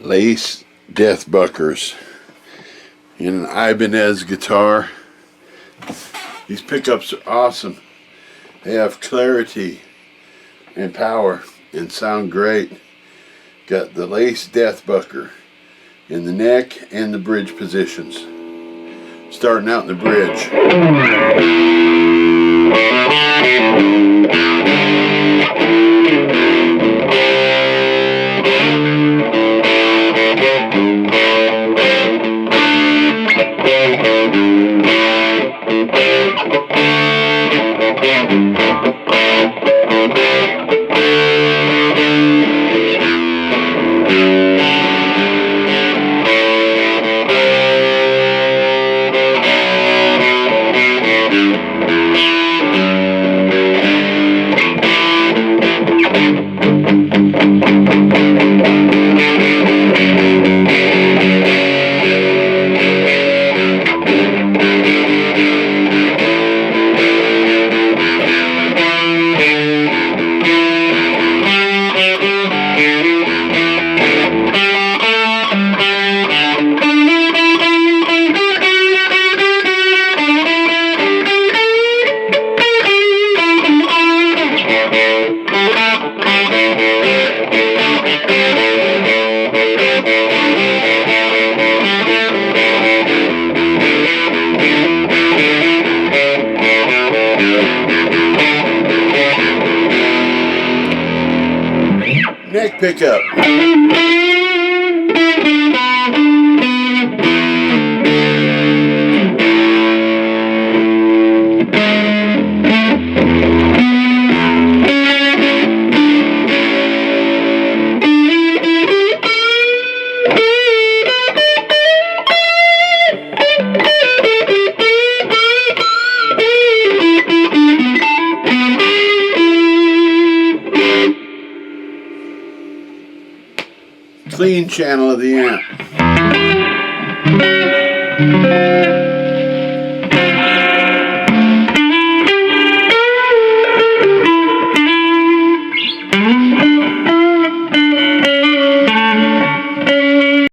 Lace DEATHBUCKERs in an Ibanez guitar. These pickups are awesome. They have clarity and power and sound great. Got the Lace DEATHBUCKER in the neck and the bridge positions. Starting out in the bridge. Neck pickup. Clean channel of the amp.